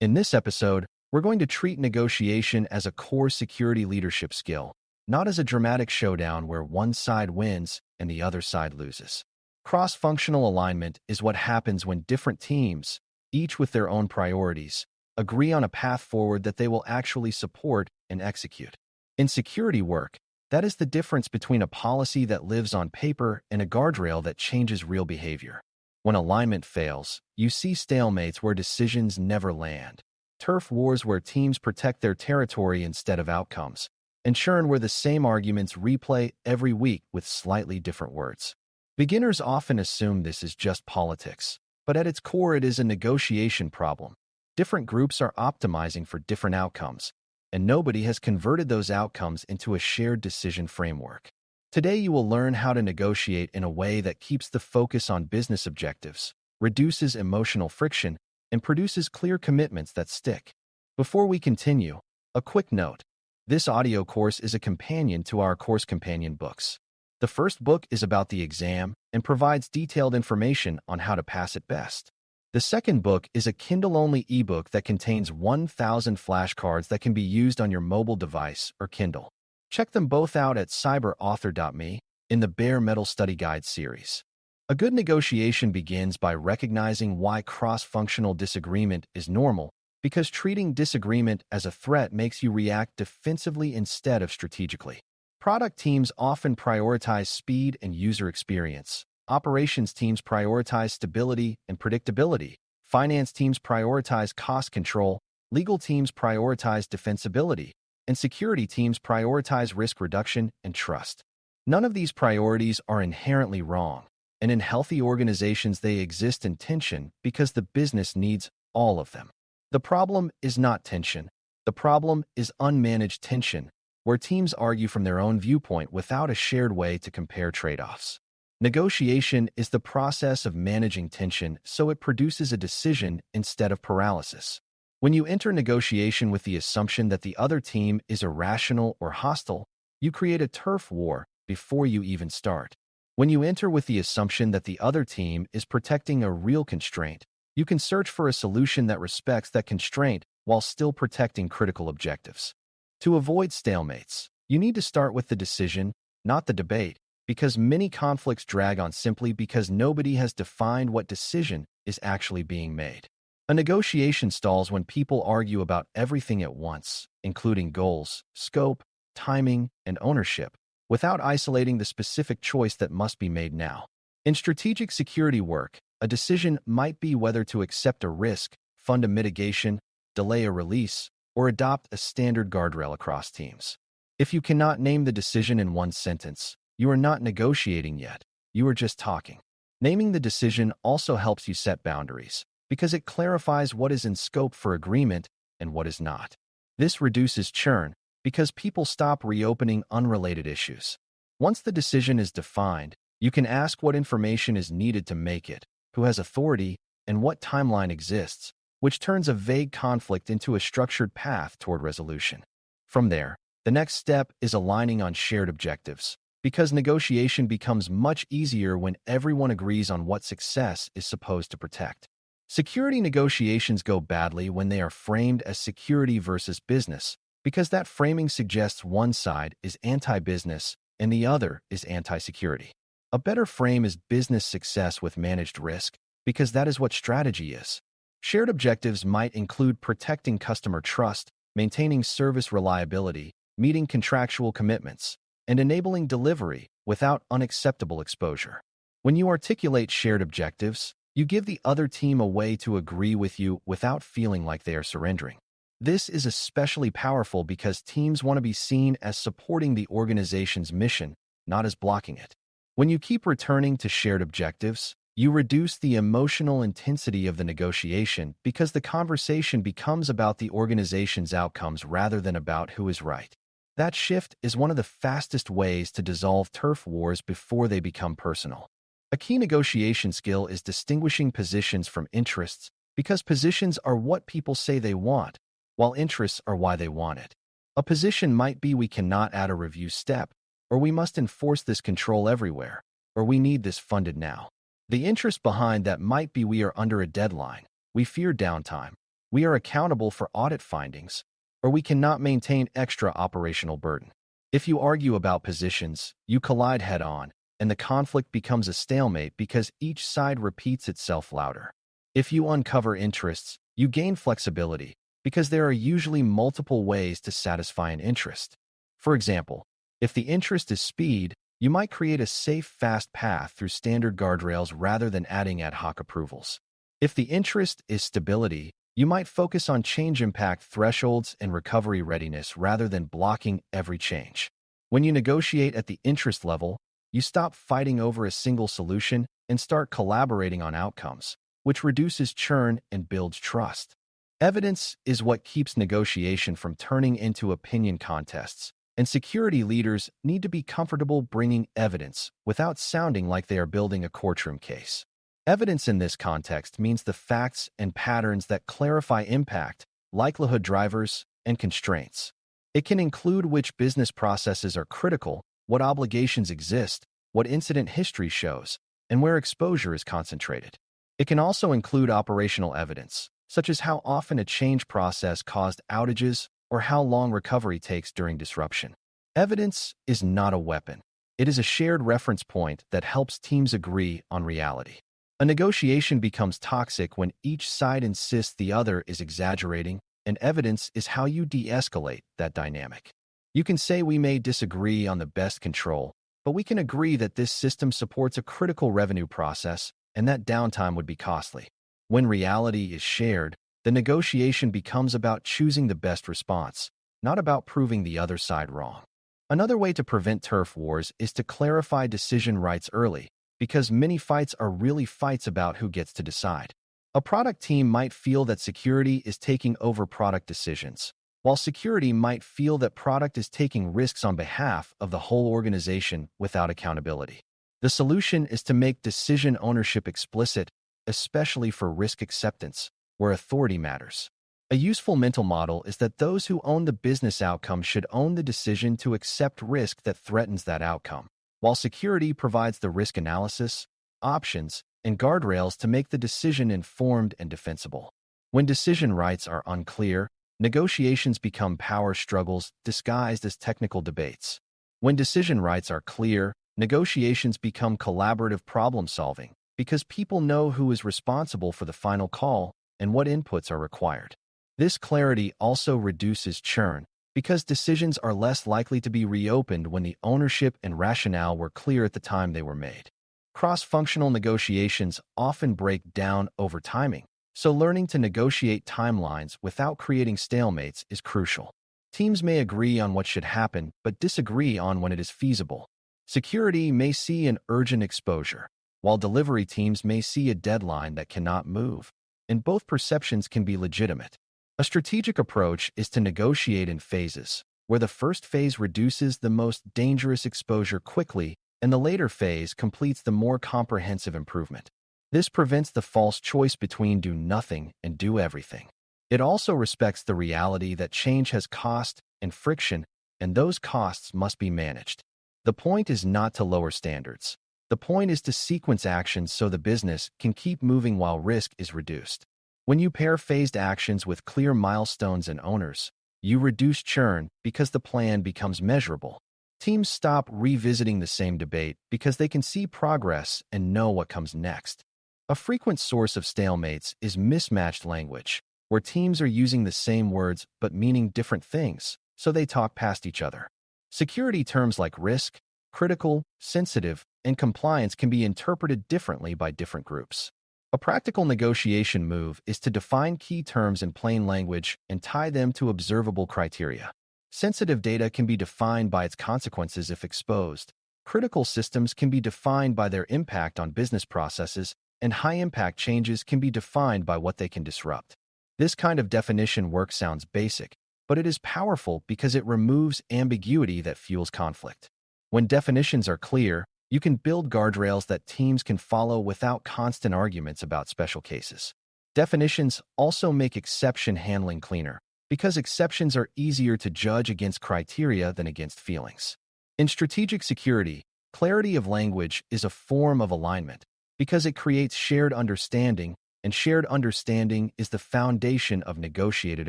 In this episode, we're going to treat negotiation as a core security leadership skill, not as a dramatic showdown where one side wins and the other side loses. Cross-functional alignment is what happens when different teams, each with their own priorities, agree on a path forward that they will actually support and execute. In security work, that is the difference between a policy that lives on paper and a guardrail that changes real behavior. When alignment fails, you see stalemates where decisions never land, turf wars where teams protect their territory instead of outcomes, and churn where the same arguments replay every week with slightly different words. Beginners often assume this is just politics, but at its core it is a negotiation problem. Different groups are optimizing for different outcomes, and nobody has converted those outcomes into a shared decision framework. Today you will learn how to negotiate in a way that keeps the focus on business objectives, reduces emotional friction, and produces clear commitments that stick. Before we continue, a quick note. This audio course is a companion to our course companion books. The first book is about the exam and provides detailed information on how to pass it best. The second book is a Kindle-only ebook that contains 1,000 flashcards that can be used on your mobile device or Kindle. Check them both out at cyber.author.me in the Bare Metal Study Guide series. A good negotiation begins by recognizing why cross-functional disagreement is normal, because treating disagreement as a threat makes you react defensively instead of strategically. Product teams often prioritize speed and user experience. Operations teams prioritize stability and predictability. Finance teams prioritize cost control. Legal teams prioritize defensibility. And security teams prioritize risk reduction and trust. None of these priorities are inherently wrong, and in healthy organizations they exist in tension because the business needs all of them. The problem is not tension. The problem is unmanaged tension, where teams argue from their own viewpoint without a shared way to compare trade-offs. Negotiation is the process of managing tension so it produces a decision instead of paralysis. When you enter negotiation with the assumption that the other team is irrational or hostile, you create a turf war before you even start. When you enter with the assumption that the other team is protecting a real constraint, you can search for a solution that respects that constraint while still protecting critical objectives. To avoid stalemates, you need to start with the decision, not the debate, because many conflicts drag on simply because nobody has defined what decision is actually being made. A negotiation stalls when people argue about everything at once, including goals, scope, timing, and ownership, without isolating the specific choice that must be made now. In strategic security work, a decision might be whether to accept a risk, fund a mitigation, delay a release, or adopt a standard guardrail across teams. If you cannot name the decision in one sentence, you are not negotiating yet, you are just talking. Naming the decision also helps you set boundaries, because it clarifies what is in scope for agreement and what is not. This reduces churn, because people stop reopening unrelated issues. Once the decision is defined, you can ask what information is needed to make it, who has authority, and what timeline exists, which turns a vague conflict into a structured path toward resolution. From there, the next step is aligning on shared objectives, because negotiation becomes much easier when everyone agrees on what success is supposed to protect. Security negotiations go badly when they are framed as security versus business, because that framing suggests one side is anti-business and the other is anti-security. A better frame is business success with managed risk, because that is what strategy is. Shared objectives might include protecting customer trust, maintaining service reliability, meeting contractual commitments, and enabling delivery without unacceptable exposure. When you articulate shared objectives, you give the other team a way to agree with you without feeling like they are surrendering. This is especially powerful because teams want to be seen as supporting the organization's mission, not as blocking it. When you keep returning to shared objectives, you reduce the emotional intensity of the negotiation because the conversation becomes about the organization's outcomes rather than about who is right. That shift is one of the fastest ways to dissolve turf wars before they become personal. A key negotiation skill is distinguishing positions from interests, because positions are what people say they want, while interests are why they want it. A position might be we cannot add a review step, or we must enforce this control everywhere, or we need this funded now. The interest behind that might be we are under a deadline, we fear downtime, we are accountable for audit findings, or we cannot maintain extra operational burden. If you argue about positions, you collide head-on, and the conflict becomes a stalemate because each side repeats itself louder. If you uncover interests, you gain flexibility because there are usually multiple ways to satisfy an interest. For example, if the interest is speed, you might create a safe, fast path through standard guardrails rather than adding ad hoc approvals. If the interest is stability, you might focus on change impact thresholds and recovery readiness rather than blocking every change. When you negotiate at the interest level, you stop fighting over a single solution and start collaborating on outcomes, which reduces churn and builds trust. Evidence is what keeps negotiation from turning into opinion contests, and security leaders need to be comfortable bringing evidence without sounding like they are building a courtroom case. Evidence in this context means the facts and patterns that clarify impact, likelihood drivers, and constraints. It can include which business processes are critical, what obligations exist, what incident history shows, and where exposure is concentrated. It can also include operational evidence, such as how often a change process caused outages or how long recovery takes during disruption. Evidence is not a weapon. It is a shared reference point that helps teams agree on reality. A negotiation becomes toxic when each side insists the other is exaggerating, and evidence is how you de-escalate that dynamic. You can say we may disagree on the best control, but we can agree that this system supports a critical revenue process and that downtime would be costly. When reality is shared, the negotiation becomes about choosing the best response, not about proving the other side wrong. Another way to prevent turf wars is to clarify decision rights early, because many fights are really fights about who gets to decide. A product team might feel that security is taking over product decisions, while security might feel that product is taking risks on behalf of the whole organization without accountability. The solution is to make decision ownership explicit, especially for risk acceptance, where authority matters. A useful mental model is that those who own the business outcome should own the decision to accept risk that threatens that outcome, while security provides the risk analysis, options, and guardrails to make the decision informed and defensible. When decision rights are unclear, negotiations become power struggles disguised as technical debates. When decision rights are clear, negotiations become collaborative problem-solving because people know who is responsible for the final call and what inputs are required. This clarity also reduces churn because decisions are less likely to be reopened when the ownership and rationale were clear at the time they were made. Cross-functional negotiations often break down over timing, so learning to negotiate timelines without creating stalemates is crucial. Teams may agree on what should happen, but disagree on when it is feasible. Security may see an urgent exposure, while delivery teams may see a deadline that cannot move, and both perceptions can be legitimate. A strategic approach is to negotiate in phases, where the first phase reduces the most dangerous exposure quickly and the later phase completes the more comprehensive improvement. This prevents the false choice between do nothing and do everything. It also respects the reality that change has cost and friction, and those costs must be managed. The point is not to lower standards. The point is to sequence actions so the business can keep moving while risk is reduced. When you pair phased actions with clear milestones and owners, you reduce churn because the plan becomes measurable. Teams stop revisiting the same debate because they can see progress and know what comes next. A frequent source of stalemates is mismatched language, where teams are using the same words but meaning different things, so they talk past each other. Security terms like risk, critical, sensitive, and compliance can be interpreted differently by different groups. A practical negotiation move is to define key terms in plain language and tie them to observable criteria. Sensitive data can be defined by its consequences if exposed. Critical systems can be defined by their impact on business processes, and high-impact changes can be defined by what they can disrupt. This kind of definition work sounds basic, but it is powerful because it removes ambiguity that fuels conflict. When definitions are clear, you can build guardrails that teams can follow without constant arguments about special cases. Definitions also make exception handling cleaner, because exceptions are easier to judge against criteria than against feelings. In strategic security, clarity of language is a form of alignment, because it creates shared understanding and shared understanding is the foundation of negotiated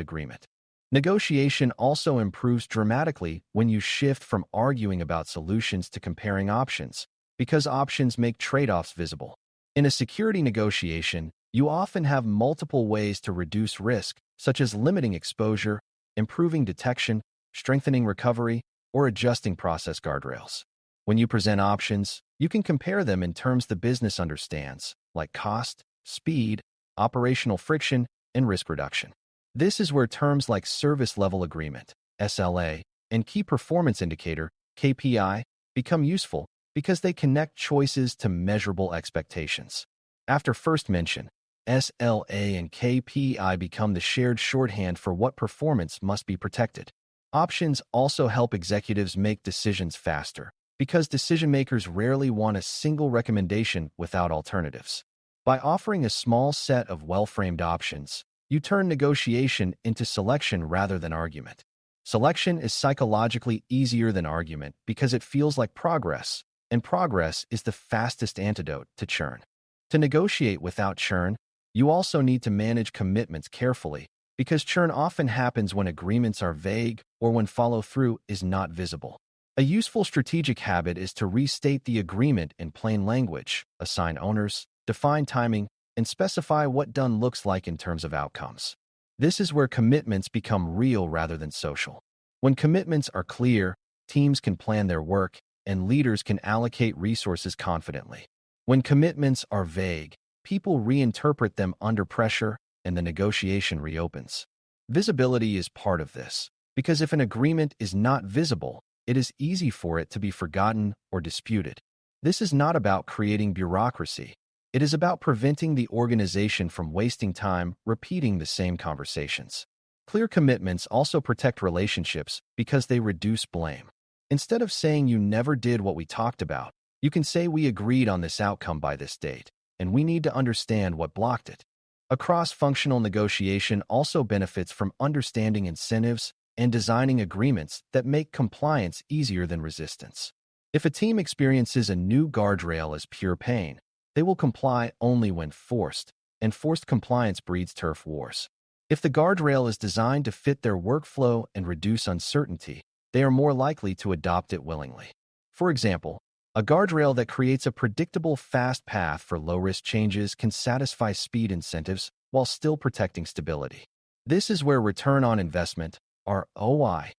agreement. Negotiation also improves dramatically when you shift from arguing about solutions to comparing options, because options make trade-offs visible. In a security negotiation, you often have multiple ways to reduce risk, such as limiting exposure, improving detection, strengthening recovery, or adjusting process guardrails. When you present options, you can compare them in terms the business understands, like cost, speed, operational friction, and risk reduction. This is where terms like service level agreement, SLA, and key performance indicator, KPI, become useful because they connect choices to measurable expectations. After first mention, SLA and KPI become the shared shorthand for what performance must be protected. Options also help executives make decisions faster, because decision-makers rarely want a single recommendation without alternatives. By offering a small set of well-framed options, you turn negotiation into selection rather than argument. Selection is psychologically easier than argument because it feels like progress, and progress is the fastest antidote to churn. To negotiate without churn, you also need to manage commitments carefully, because churn often happens when agreements are vague or when follow-through is not visible. A useful strategic habit is to restate the agreement in plain language, assign owners, define timing, and specify what done looks like in terms of outcomes. This is where commitments become real rather than social. When commitments are clear, teams can plan their work, and leaders can allocate resources confidently. When commitments are vague, people reinterpret them under pressure, and the negotiation reopens. Visibility is part of this, because if an agreement is not visible, it is easy for it to be forgotten or disputed. This is not about creating bureaucracy. It is about preventing the organization from wasting time repeating the same conversations. Clear commitments also protect relationships because they reduce blame. Instead of saying you never did what we talked about, you can say we agreed on this outcome by this date, and we need to understand what blocked it. A cross-functional negotiation also benefits from understanding incentives and designing agreements that make compliance easier than resistance. If a team experiences a new guardrail as pure pain, they will comply only when forced, and forced compliance breeds turf wars. If the guardrail is designed to fit their workflow and reduce uncertainty, they are more likely to adopt it willingly. For example, a guardrail that creates a predictable, fast path for low-risk changes can satisfy speed incentives while still protecting stability. This is where return on investment, ROI,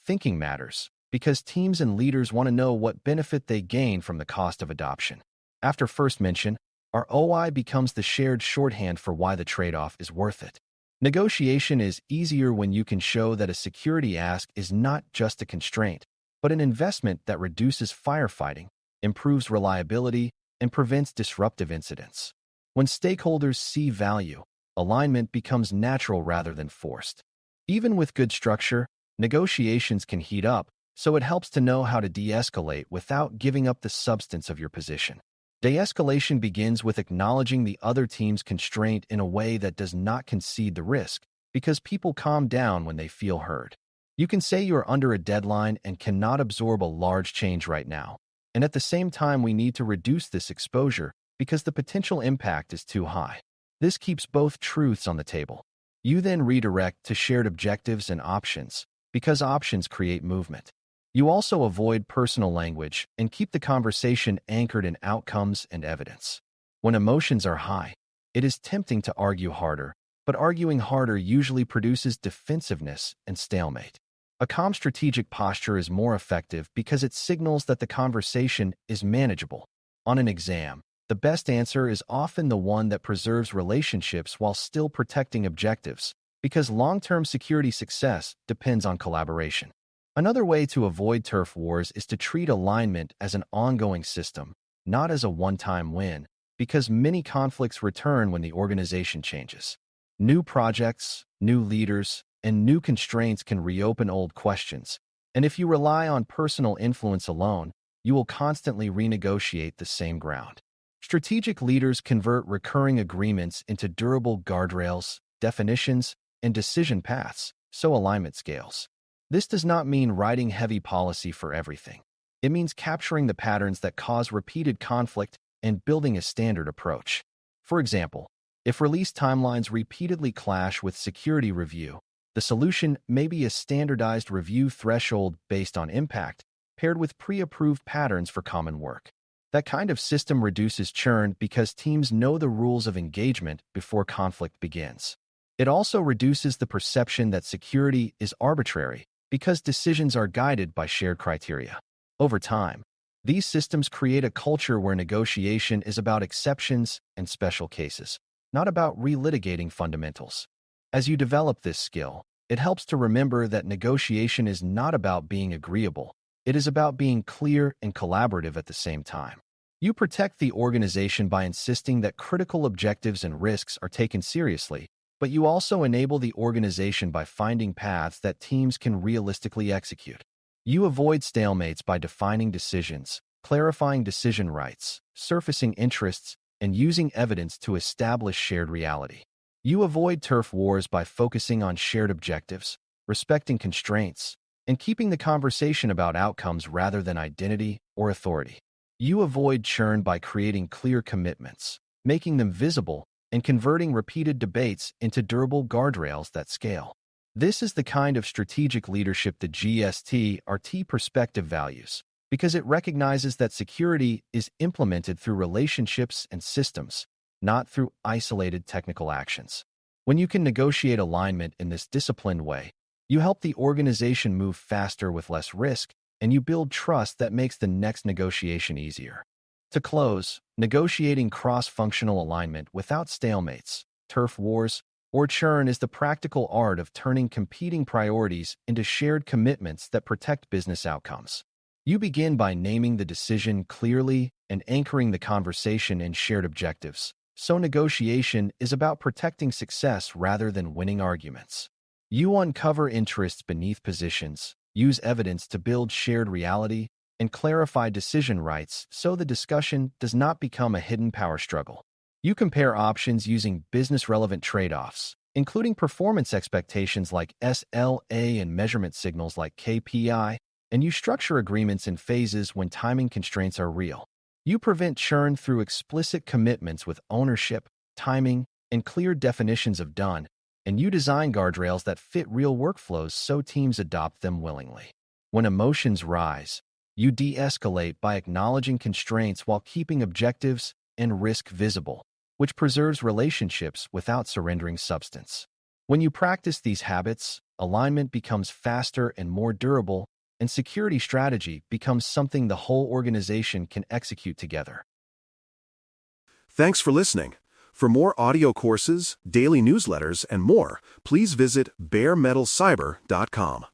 thinking matters, because teams and leaders want to know what benefit they gain from the cost of adoption. After first mention, ROI becomes the shared shorthand for why the trade-off is worth it. Negotiation is easier when you can show that a security ask is not just a constraint, but an investment that reduces firefighting, improves reliability, and prevents disruptive incidents. When stakeholders see value, alignment becomes natural rather than forced. Even with good structure, negotiations can heat up, so it helps to know how to de-escalate without giving up the substance of your position. De-escalation begins with acknowledging the other team's constraint in a way that does not concede the risk, because people calm down when they feel heard. You can say you are under a deadline and cannot absorb a large change right now, and at the same time we need to reduce this exposure because the potential impact is too high. This keeps both truths on the table. You then redirect to shared objectives and options, because options create movement. You also avoid personal language and keep the conversation anchored in outcomes and evidence. When emotions are high, it is tempting to argue harder, but arguing harder usually produces defensiveness and stalemate. A calm strategic posture is more effective because it signals that the conversation is manageable. On an exam, the best answer is often the one that preserves relationships while still protecting objectives, because long-term security success depends on collaboration. Another way to avoid turf wars is to treat alignment as an ongoing system, not as a one-time win, because many conflicts return when the organization changes. New projects, new leaders, and new constraints can reopen old questions, and if you rely on personal influence alone, you will constantly renegotiate the same ground. Strategic leaders convert recurring agreements into durable guardrails, definitions, and decision paths, so alignment scales. This does not mean writing heavy policy for everything. It means capturing the patterns that cause repeated conflict and building a standard approach. For example, If release timelines repeatedly clash with security review, the solution may be a standardized review threshold based on impact, paired with pre-approved patterns for common work. That kind of system reduces churn because teams know the rules of engagement before conflict begins. It also reduces the perception that security is arbitrary because decisions are guided by shared criteria. Over time, these systems create a culture where negotiation is about exceptions and special cases, not about relitigating fundamentals. As you develop this skill, it helps to remember that negotiation is not about being agreeable. It is about being clear and collaborative at the same time. You protect the organization by insisting that critical objectives and risks are taken seriously, but you also enable the organization by finding paths that teams can realistically execute. You avoid stalemates by defining decisions, clarifying decision rights, surfacing interests, and using evidence to establish shared reality. You avoid turf wars by focusing on shared objectives, respecting constraints, and keeping the conversation about outcomes rather than identity or authority. You avoid churn by creating clear commitments, making them visible, and converting repeated debates into durable guardrails that scale. This is the kind of strategic leadership the GST-RT perspective values, because it recognizes that security is implemented through relationships and systems, not through isolated technical actions. When you can negotiate alignment in this disciplined way, you help the organization move faster with less risk, and you build trust that makes the next negotiation easier. To close, negotiating cross-functional alignment without stalemates, turf wars, or churn is the practical art of turning competing priorities into shared commitments that protect business outcomes. You begin by naming the decision clearly and anchoring the conversation in shared objectives, so negotiation is about protecting success rather than winning arguments. You uncover interests beneath positions, use evidence to build shared reality, and clarify decision rights so the discussion does not become a hidden power struggle. You compare options using business-relevant trade-offs, including performance expectations like SLA and measurement signals like KPI, and you structure agreements in phases when timing constraints are real. You prevent churn through explicit commitments with ownership, timing, and clear definitions of done, and you design guardrails that fit real workflows so teams adopt them willingly. When emotions rise, you de-escalate by acknowledging constraints while keeping objectives and risk visible, which preserves relationships without surrendering substance. When you practice these habits, alignment becomes faster and more durable, and security strategy becomes something the whole organization can execute together. Thanks for listening. For more audio courses, daily newsletters, and more, please visit BareMetalCyber.com.